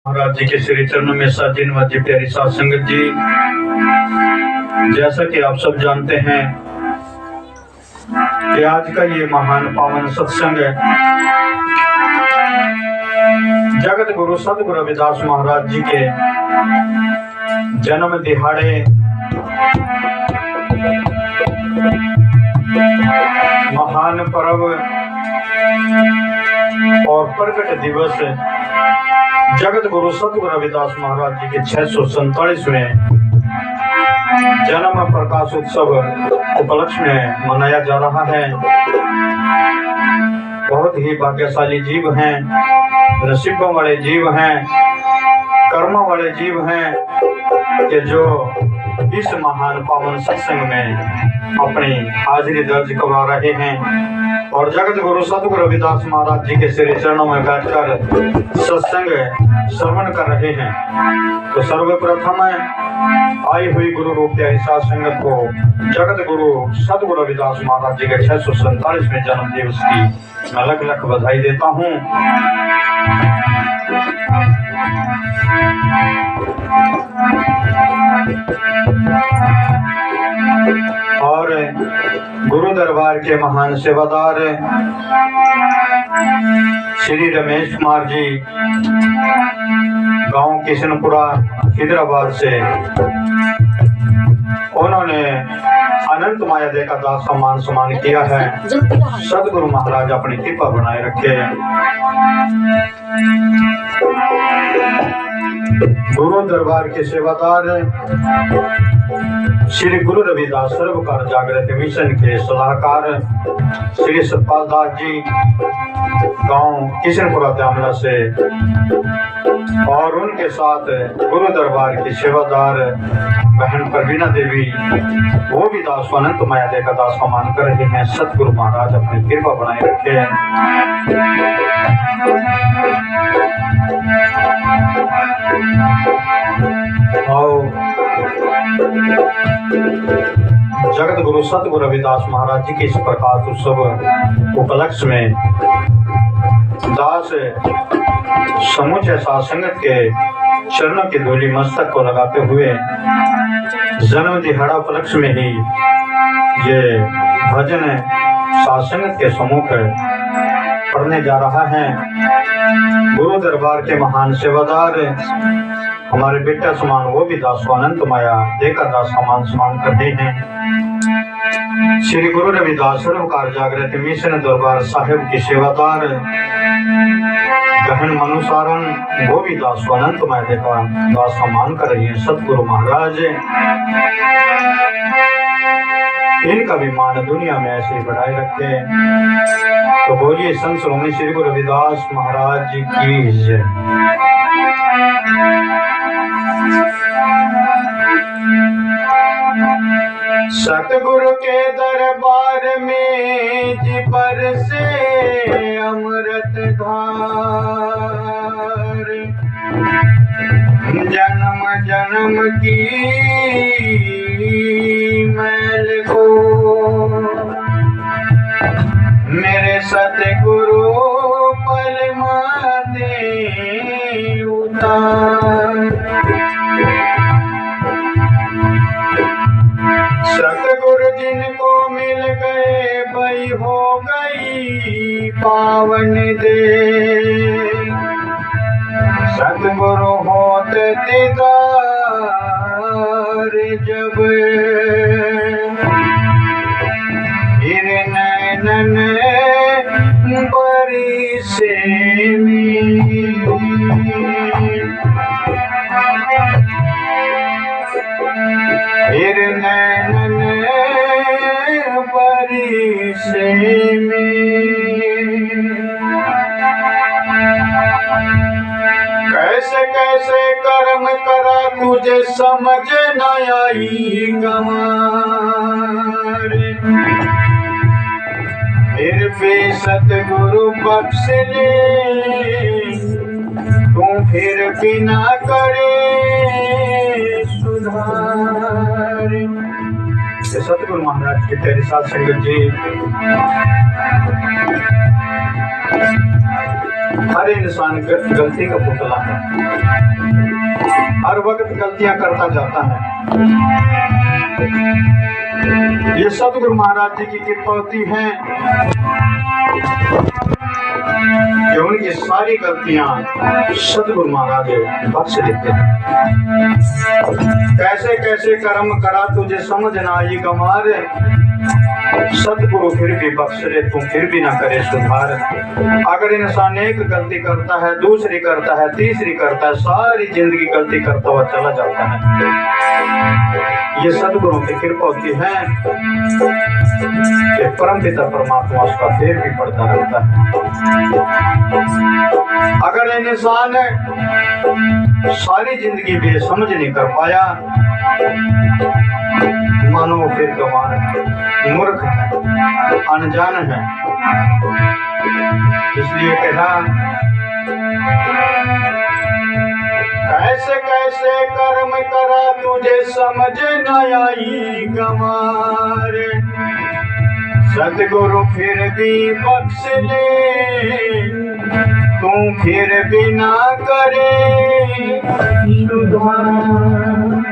महाराज जी के श्री चरणों में साजिन वाजी प्यारी साध संगत जी, जैसा कि आप सब जानते हैं कि आज का ये महान पावन सत्संग जगत गुरु सतगुरु रविदास महाराज जी के जन्म दिहाड़े महान पर्व और प्रकट दिवस जगत गुरु सतगुरु रविदास महाराज जी के 647वें जन्म प्रकाश उत्सव उपलक्ष्य में मनाया जा रहा है। बहुत ही भाग्यशाली जीव हैं, नसीबों वाले जीव हैं, कर्मों वाले जीव हैं कि जो इस महान पावन सत्संग में अपनी हाजिरी दर्ज करवा रहे हैं और जगत गुरु सतगुरु रविदास महाराज जी के श्री चरणों में बैठकर सत्संग श्रवण कर रहे हैं। तो सर्वप्रथम आई हुई गुरु रूप प्यारी साध संगत को जगत गुरु सतगुरु रविदास महाराज जी के 647वें जन्म दिवस की मैं लख लख बधाई देता हूँ। और गुरु दरबार के महान सेवादार श्री रमेश कुमार जी गांव किशनपुरा हैदराबाद से, उन्होंने अनंत माया दे का दास सम्मान किया है। सदगुरु महाराज अपनी कृपा बनाए रखे। गुरु दरबार के सेवादार श्री गुरु रविदास सर्वकार जागृत मिशन के सलाहकार श्री सतपाल दास जी गांव किशनपुरा त्यामला से, और उनके साथ गुरु दरबार की सेवादार बहन प्रवीणा देवी, वो भी दास अनंत माया दे का दास सम्मान कर रहे हैं। सतगुरु महाराज अपनी कृपा बनाए रखे। जगत गुरु सतगुरु रविदास महाराज जी के इस प्रकाश उत्सव उपलक्ष्य में दास समूचे साध संगत के चरणों की धूली मस्तक को लगाते हुए जन्म दिहाड़ा उपलक्ष्य में ही ये भजन साध संगत के सम्मुख पढ़ने जा रहा है। गुरु दरबार के महान सेवादार हमारे बेटा समान, वो भी दास अनंत माया देकर दास सम्मान करते हैं। श्री गुरु रविदास सर्वकार जागृत मिशन दरबार साहिब की सेवादार बहन मनुसारन, वो भी दास अनंत माया देकर दास सम्मान कर रही है। सतगुरु महाराज इनका भी मान दुनिया में ऐसे ही बढ़ाए रखे। तो बोलिए संत श्रोमणी श्री गुरु रविदास महाराज जी की जय। सतगुरु के दरबार में जी बरसे अमृत धार, जन्म जन्म की मैल को मेरे सतगुरु पल माने उतार। सतगुरु जिनको मिल गए भई हो गई पावन दे, सतगुरु होते दीदार जब फिर नैनन बरी से फिर नैनन बरी से कैसे कैसे कर्म करा तुझे समझ न आई गंवार, फिर भी सतगुरु बख्श ले तू फिर भी ना करे सुधार। सतगुरु महाराज की तेरी साथ संगत जी, हर इंसान गलती का पुतला है। हर वक्त गलतियां करता जाता है। ये सतगुरु महाराज जी की कृपा होती है कि उनकी सारी गलतियां सतगुरु महाराज बख्श देते हैं। कैसे कैसे कर्म करा तुझे समझ ना आई गंवार, सतगुरु फिर भी बख्श दे तू फिर भी ना करे सुधार। अगर इंसान एक गलती करता है, दूसरी करता है, तीसरी करता है, सारी जिंदगी गलती करता हुआ चला जाता है। ये सतगुरु की कृपा होती है कि परम पिता परमात्मा उसका फिर भी पड़ता रहता है। अगर इंसान सारी जिंदगी भी समझ नहीं कर पाया, मानो फिर गंवार है, मूर्ख है, अनजान है। इसलिए कहा कैसे कैसे कर्म करा तुझे समझ न आई गंवार, सतगुरु फिर भी बख्श ले तू फिर भी ना करे सुधार।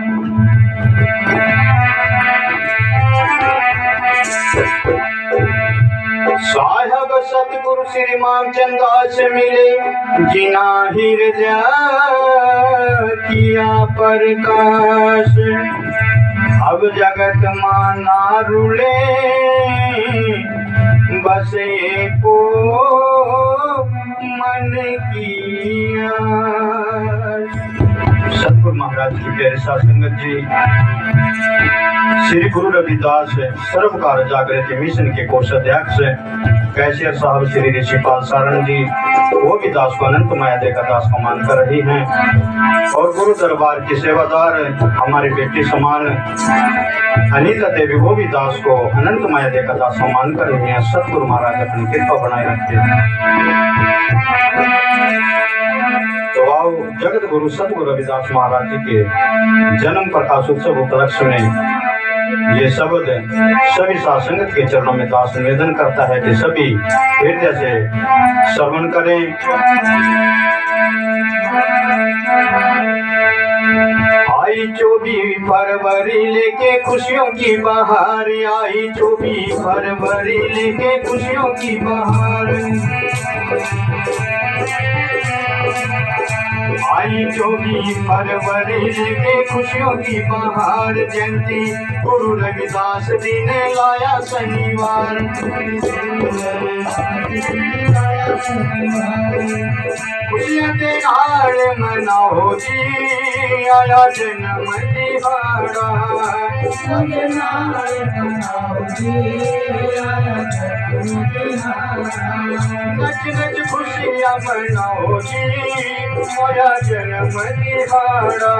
साहब सतगुरु श्री मामचंदास मिले, जिना हृदय किया प्रकाश, अब जगत माना रुले बस एको मन किया। सतगुरु महाराज की प्यारे साथ संगत जी, श्री गुरु रविदास सर्वकार जागृति मिशन के कोषाध्यक्ष कैशियर साहब श्री ऋषिपाल सारण जी, वो भी दास को अनंत माया देकर दास को मान कर रही हैं। और गुरु दरबार की सेवादार हमारी बेटी समान अनीता देवी, वो भी दास को अनंत माया देकर दास को मान कर रही हैं। सतगुरु महाराज अपनी कृपा बनाए रखते हैं। तो आओ जगत गुरु सतगुरु रविदास महाराज जी के जन्म प्रकाश उत्सव उपलक्ष्य में ये शब्द सभी साथ संगत के चरणों में दास निवेदन करता है कि सभी हृदय से श्रवण करें। आई 24 फरवरी लेके खुशियों की बहार, आई 24 फरवरी लेके खुशियों की बहार, आई 24 फरवरी लेके खुशियों की बहार, जयंती गुरु रविदास जी ने लाया शनिवार। खुशियाँ त्योहार मनाओ जी, आया जन्म दिहाड़ा, नच नच खुशियाँ मनाओ जी, आया जन्म दिहाड़ा।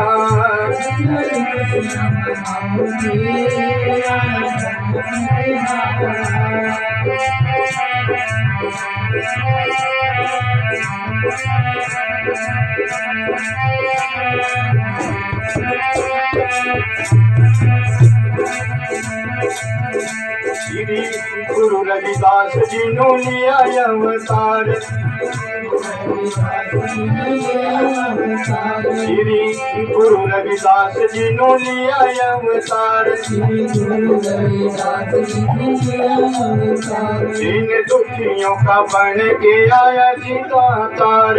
श्री गुरु रविदास जी नो लिया अवतार, श्री गुरु रविदास जी नो लिया अवतार, जिन दुखियों का बन के आया जी दातार,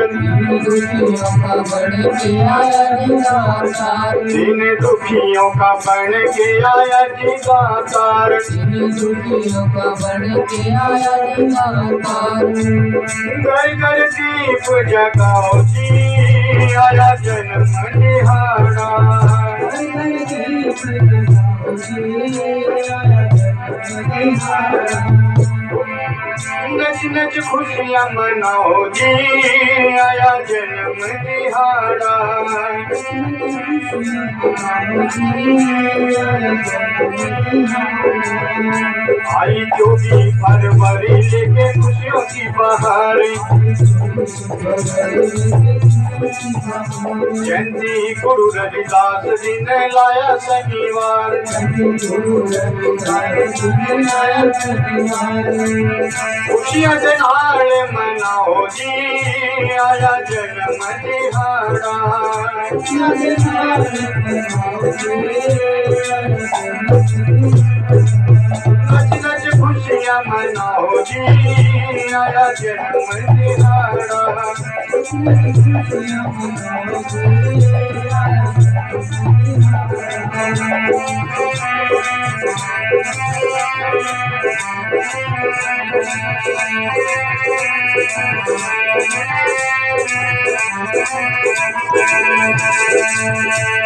जिन दुखियों का बन के आया जी दातार, घर घर दीप जगाओ जी, आया जन्म दिहाड़ा। नच नच खुशियाँ मनाओ जी, आया जन्म दिहाड़ा। आई 24 फरवरी लेके खुशियों की बहार, जयंती गुरु रविदास जी ने लाया शनिवार। खुशियाँ खुशियां दे नाल मनाओ जी आया जन्म दिहाड़ा नच नच खुशियां मनाओ जी आया जन्म दिहाड़ा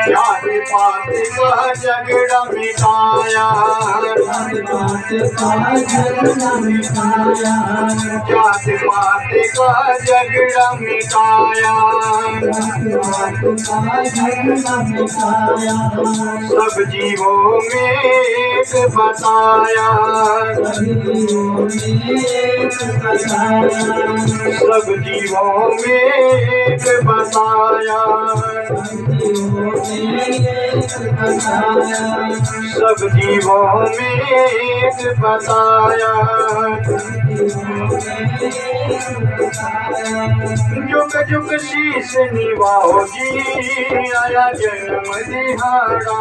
जात पात का झगड़ा मिटाया जात पात का झगड़ा मिटाया सब जीवों में एक बताया सब जीवों में एक बताया सब जीवों में एक बताया जुग जुग शीश निभाओ जी आया जन्म दिहाड़ा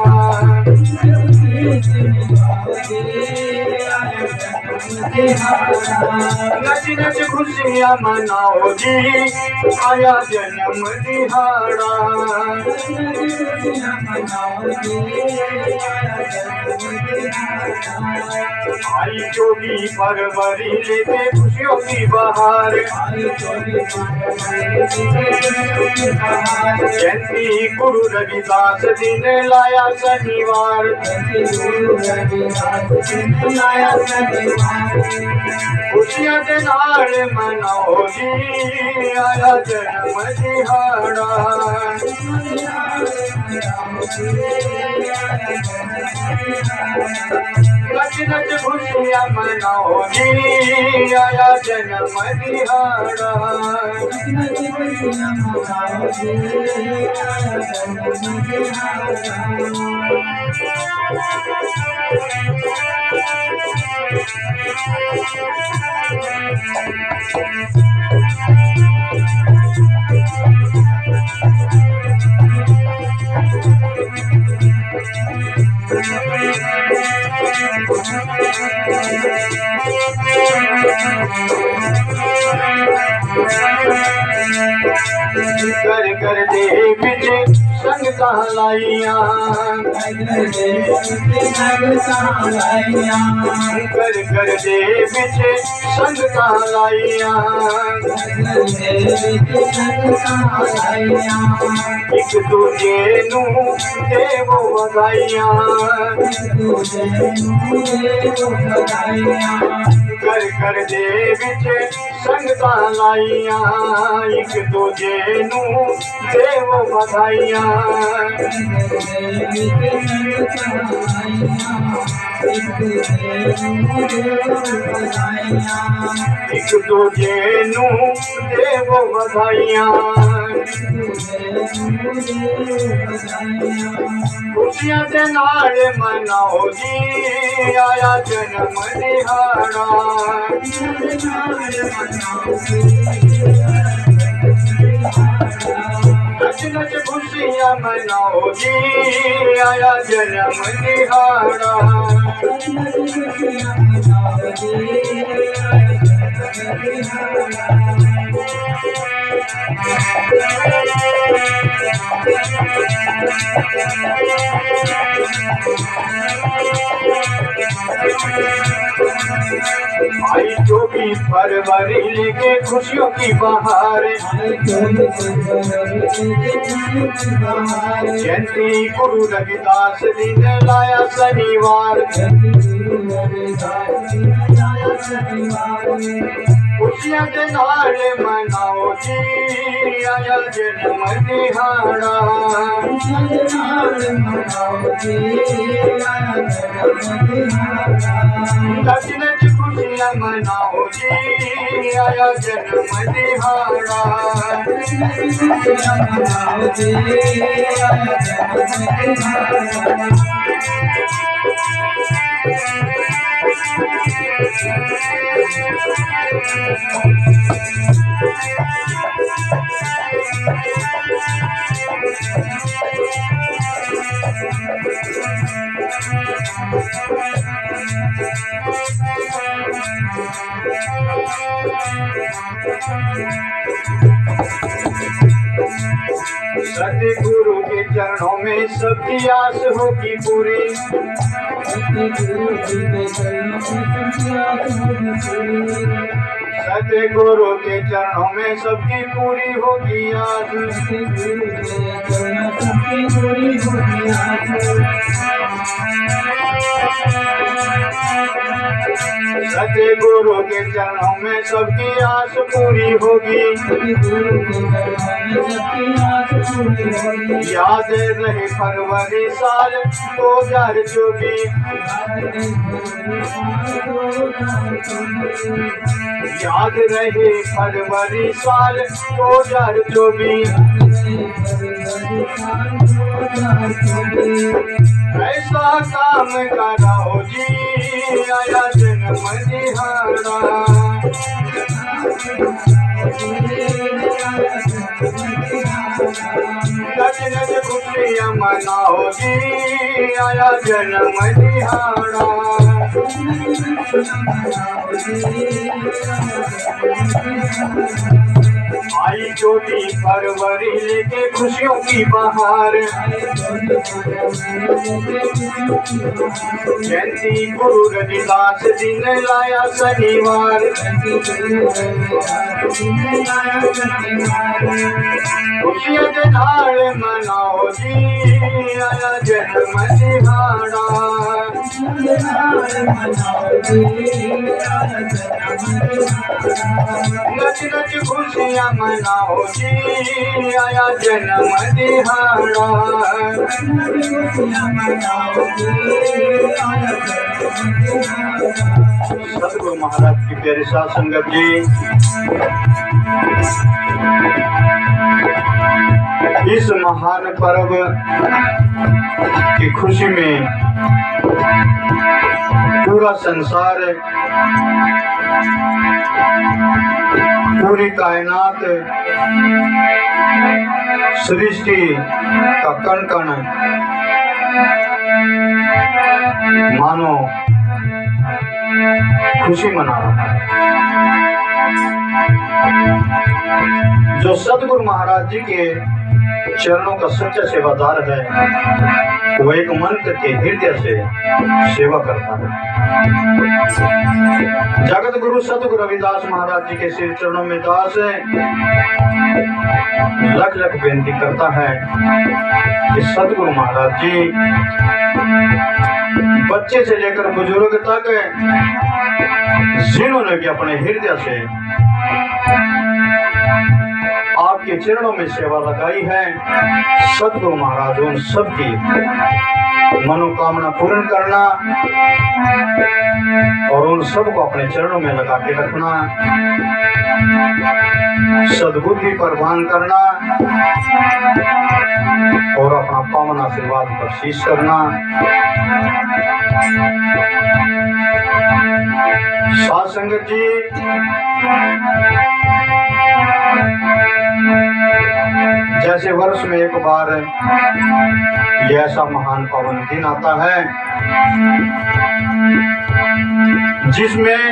नच नच खुशियां मनाओ जी आया जन्म दिहाड़ा आई चोली फरवरी लेके खुशियों की बहार जयंती गुरु रविदास दिन लाया शनिवार खुशियां दे नाल मनाओ जी आया जन्म दिहाड़ा नच नच खुशियां मनाओ जी आया जन्म दिहाड़ा कर कर दे बिच संग कहलाइया कर कर दे बिच संग कहलाइया एक दूजे नू देव बधाइया कर कर दे बिच संग कहलाइया एक दूजे नू देव बधाइया एक दूजे नू देव बधाइया खुशियां दे नाल मनाओ जी आया जन्म दिहाड़ा नच नच खुशियां मनाओ जी आया जन्म दिहाड़ा आई 24 फरवरी लेके खुशियों की बहार जयंती गुरु रविदास दिन लाया शनिवार खुशियां के नाल मनाओ जी आया जन्म दिहाड़ा नच नच खुशियां मनाओ जी आया जन्म दिहाड़ा सतगुरु के चरणों में सबकी आस होगी पूरी। सतगुरु के चरणों में सबकी पूरी होगी आस। सतगुरु के चरणों में सबकी आस पूरी होगी। याद रहे फरवरी साल 2024। याद रहे फरवरी साल 2024। ऐसा काम कराओ जी आया जन्म दिहाड़ा। नच नच खुशियाँ मनाओ जी आया जन्म दिहाड़ा। आई 24 फरवरी लेके खुशियों की बहार। जयंती गुरु रविदास दिन लाया शनिवार। खुशियाँ के ढाल मनाओ जी आया जन्म दिहाड़ा। नच नच खुशियाँ मनाओ जी आया जन्म दिहाड़ा। सतगुरु महाराज की प्यारी साध संगत जी, इस महान पर्व की खुशी में पूरा संसार, पूरी कायनात, सृष्टि का कण कण मानो खुशी मना रहा है। जो सतगुरु महाराज जी के चरणों का सच्चा सेवादार है, वो एक मंत्र के हृदय से सेवा करता है। जगत गुरु सतगुरु रविदास महाराज जी के श्री चरणों में दास लख लख बेनती करता है कि सतगुरु महाराज जी बच्चे से लेकर बुजुर्ग तक जिन्होंने भी अपने हृदय से आपके चरणों में सेवा लगाई है, सतगुरु महाराज उन सबकी मनोकामना पूर्ण करना और उन सबको अपने चरणों में लगा के रखना, सद्बुद्धि प्रदान करना और अपना पावन आशीर्वाद बख्शीश करना। साध संगत जी, जैसे वर्ष में एक बार यह ऐसा महान पावन दिन आता है जिसमें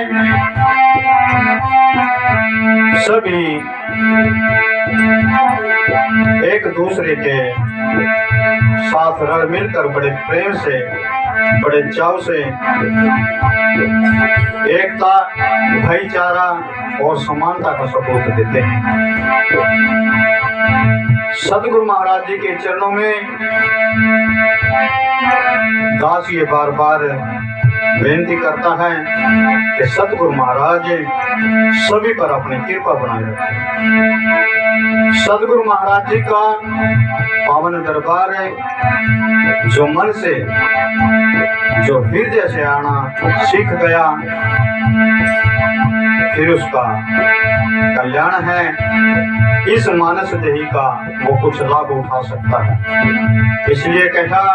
सभी एक दूसरे के साथ रल मिलकर बड़े प्रेम से, बड़े चाव से एकता, भाईचारा और समानता का सबूत देते हैं। सतगुरु महाराज जी के चरणों में दास ये बार बार बेनती करता है कि सतगुरु महाराज सभी पर अपनी कृपा बनाए रखें। सतगुरु महाराज जी का पावन दरबार है, जो मन से, जो हृदय से आना सीख गया, फिर उसका कल्याण है। इस मानस देही का वो कुछ लाभ उठा सकता है। इसलिए कहा,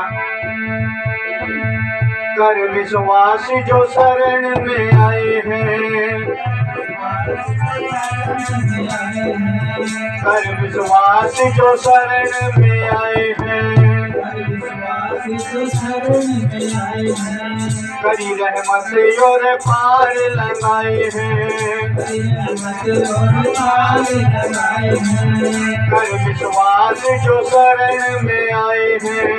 कर विश्वास जो शरण में आए हैं, कर विश्वास जो शरण में आए हैं, करी रहमत और पार लगाए हैं, कर विश्वास जो शरण में आए हैं,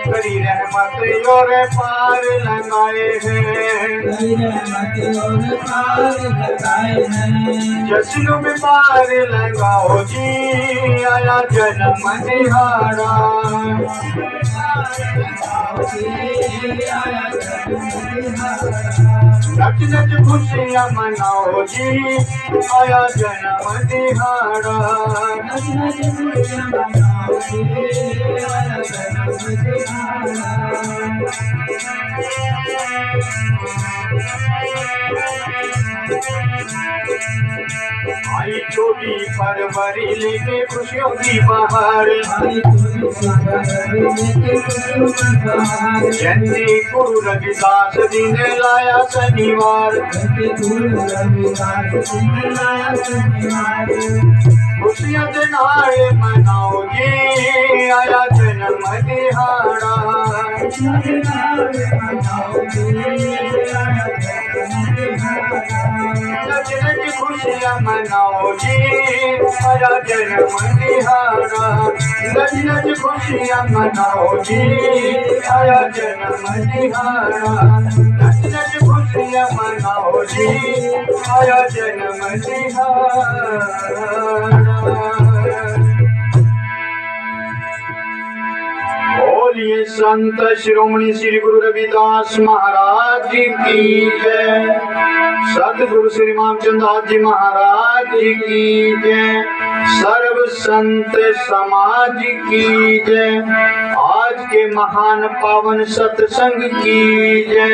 करी रहमत और पार लगाए हैं, जश्न में पार लगाओ जी, आया जन्म दिहाड़ा, नच नच खुशियाँ मनाओ जी, आया जन्म दिहाड़ा, नच नच खुशियाँ मनाओ जी, आया जन्म दिहाड़ा। आई 24 फरवरी लेके खुशियों की बहार, जयंती गुरु रविदास जी ने लाया शनिवार, खुशियाँ दिनारे मनाओ जी, आया जन्म दिहाड़ा, नच नच खुशियाँ मनाओ जी, आया जन्म दिहाड़ा, नच नच खुशियाँ मनाओ जी, आया जन्म दिहाड़ा, नच नच खुशियाँ मनाओ जी, आया जन्म दिहाड़ा। बोलिए संत शिरोमणि श्री गुरु रविदास महाराज की जय, सतगुरु श्री मामचंदास जी महाराज की जय, सर्व संत समाज की जय, आज के महान पावन सत्संग की जय।